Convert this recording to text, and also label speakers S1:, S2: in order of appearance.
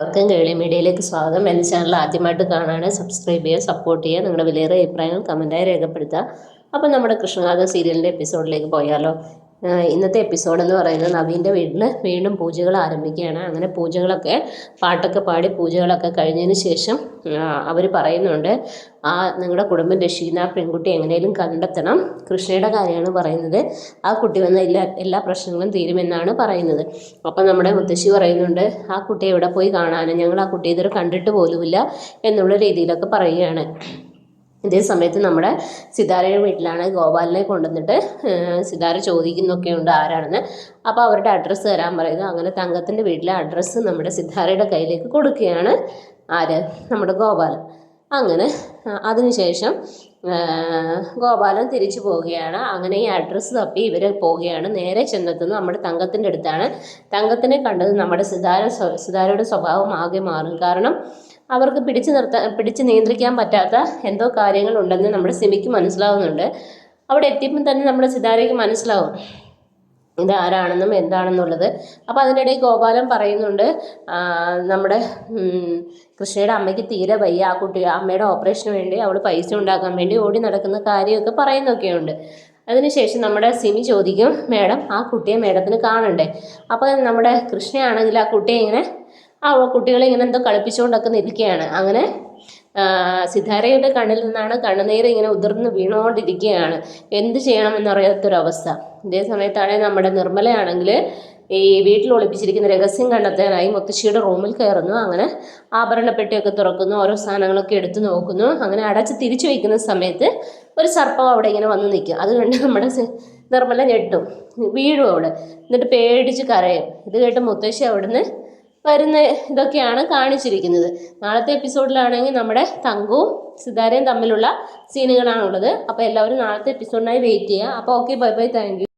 S1: എല്ലാവർക്കും കേളി മീഡിയയിലേക്ക് സ്വാഗതം. എൻ്റെ ചാനൽ ആദ്യമായിട്ട് കാണാൻ സബ്സ്ക്രൈബ് ചെയ്യുക, സപ്പോർട്ട് ചെയ്യുക, നിങ്ങളുടെ വിലയേറിയ അഭിപ്രായങ്ങൾ കമൻറ്റായി രേഖപ്പെടുത്തുക. അപ്പം നമ്മുടെ കൃഷ്ണഗാഥ സീരിയലിൻ്റെ എപ്പിസോഡിലേക്ക് പോയാലോ. ഇന്നത്തെ എപ്പിസോഡ് എന്ന് പറയുന്നത് നവീൻ്റെ വീട്ടിൽ വീണ്ടും പൂജകൾ ആരംഭിക്കുകയാണ്. അങ്ങനെ പൂജകളൊക്കെ പാട്ടൊക്കെ പാടി പൂജകളൊക്കെ കഴിഞ്ഞതിന് ശേഷം അവർ പറയുന്നുണ്ട്, നിങ്ങളുടെ കുടുംബം രക്ഷിക്കുന്ന ആ പെൺകുട്ടി എങ്ങനെയും കണ്ടെത്തണം. കൃഷ്ണയുടെ കാര്യമാണ് പറയുന്നത്. ആ കുട്ടി വന്ന എല്ലാ പ്രശ്നങ്ങളും തീരുമെന്നാണ് പറയുന്നത്. അപ്പം നമ്മുടെ മുത്തശ്ശി പറയുന്നുണ്ട്, ആ കുട്ടിയെ എവിടെ പോയി കാണാനും, ഞങ്ങൾ ആ കുട്ടിയെ ഇതുവരെ കണ്ടിട്ട് പോലുമില്ല എന്നുള്ള രീതിയിലൊക്കെ പറയുകയാണ്. ഇതേ സമയത്ത് നമ്മുടെ സിതാരയുടെ വീട്ടിലാണ് ഗോപാലിനെ കൊണ്ടുവന്നിട്ട് സിതാര ചോദിക്കുന്നൊക്കെ ഉണ്ട് ആരാണെന്ന്. അപ്പോൾ അവരുടെ അഡ്രസ്സ് തരാൻ പറയുന്നു. അങ്ങനെ തങ്കത്തിൻ്റെ വീട്ടിലെ അഡ്രസ്സ് നമ്മുടെ സിതാരയുടെ കയ്യിലേക്ക് കൊടുക്കുകയാണ് നമ്മുടെ ഗോപാലൻ. അങ്ങനെ അതിനുശേഷം ഗോപാലൻ തിരിച്ചു പോവുകയാണ്. അങ്ങനെ ഈ അഡ്രസ്സ് തപ്പി ഇവർ പോവുകയാണ്. നേരെ ചെന്നെത്തുന്നത് നമ്മുടെ തങ്കത്തിൻ്റെ അടുത്താണ്. തങ്കത്തിനെ കണ്ടത് നമ്മുടെ സിതാരയുടെ സ്വഭാവം ആകെ മാറും. കാരണം അവർക്ക് പിടിച്ച് നിയന്ത്രിക്കാൻ പറ്റാത്ത എന്തോ കാര്യങ്ങളുണ്ടെന്ന് നമ്മുടെ സിമിക്ക് മനസ്സിലാവുന്നുണ്ട്. അവിടെ എത്തിയപ്പോൾ തന്നെ നമ്മുടെ സിതാരയ്ക്ക് മനസ്സിലാവും ഇതാരാണെന്നും എന്താണെന്നുള്ളത്. അപ്പോൾ അതിനിടയിൽ ഗോപാലൻ പറയുന്നുണ്ട്, നമ്മുടെ കൃഷ്ണയുടെ അമ്മയ്ക്ക് തീരെ വയ്യ, ആ കുട്ടി അമ്മയുടെ ഓപ്പറേഷന് വേണ്ടി അവൾ പൈസ ഉണ്ടാക്കാൻ വേണ്ടി ഓടി നടക്കുന്ന കാര്യമൊക്കെ പറയുന്നൊക്കെയുണ്ട്. അതിനുശേഷം നമ്മുടെ സിമി ചോദിക്കും, മേഡം ആ കുട്ടിയെ മേഡത്തിന് കാണണ്ടേ? അപ്പോൾ നമ്മുടെ കൃഷ്ണയാണെങ്കിൽ ആ കുട്ടിയെ ഇങ്ങനെ കുട്ടികളെ ഇങ്ങനെ എന്തോ കളിപ്പിച്ചുകൊണ്ടൊക്കെ നിൽക്കുകയാണ്. അങ്ങനെ സിതാരയുടെ കണ്ണിൽ നിന്നാണ് കണ്ണുനീര് ഇങ്ങനെ ഉതിർന്ന് വീണുകൊണ്ടിരിക്കുകയാണ്. എന്ത് ചെയ്യണമെന്നറിയാത്തൊരവസ്ഥ. ഇതേ സമയത്താണെങ്കിൽ നമ്മുടെ നിർമ്മലയാണെങ്കിൽ ഈ വീട്ടിൽ ഒളിപ്പിച്ചിരിക്കുന്ന രഹസ്യം കണ്ടെത്താനായി മുത്തശ്ശിയുടെ റൂമിൽ കയറുന്നു. അങ്ങനെ ആഭരണപ്പെട്ടിയൊക്കെ തുറക്കുന്നു, ഓരോ സാധനങ്ങളൊക്കെ എടുത്തു നോക്കുന്നു. അങ്ങനെ അടച്ച് തിരിച്ചു വയ്ക്കുന്ന സമയത്ത് ഒരു സർപ്പം അവിടെ ഇങ്ങനെ വന്ന് നിൽക്കും. അത് കണ്ട് നമ്മുടെ നിർമ്മല ഞെട്ടും, വീഴും അവിടെ. എന്നിട്ട് പേടിച്ച് കരയും. ഇത് കേട്ട് മുത്തശ്ശി അവിടുന്ന് വരുന്ന ഇതൊക്കെയാണ് കാണിച്ചിരിക്കുന്നത്. നാളത്തെ എപ്പിസോഡിലാണെങ്കിൽ നമ്മുടെ തങ്കുവും സിതാരയും തമ്മിലുള്ള സീനുകളാണുള്ളത്. അപ്പോൾ എല്ലാവരും നാളത്തെ എപ്പിസോഡിനായി വെയിറ്റ് ചെയ്യുക. അപ്പോൾ okay, bye bye, thank you.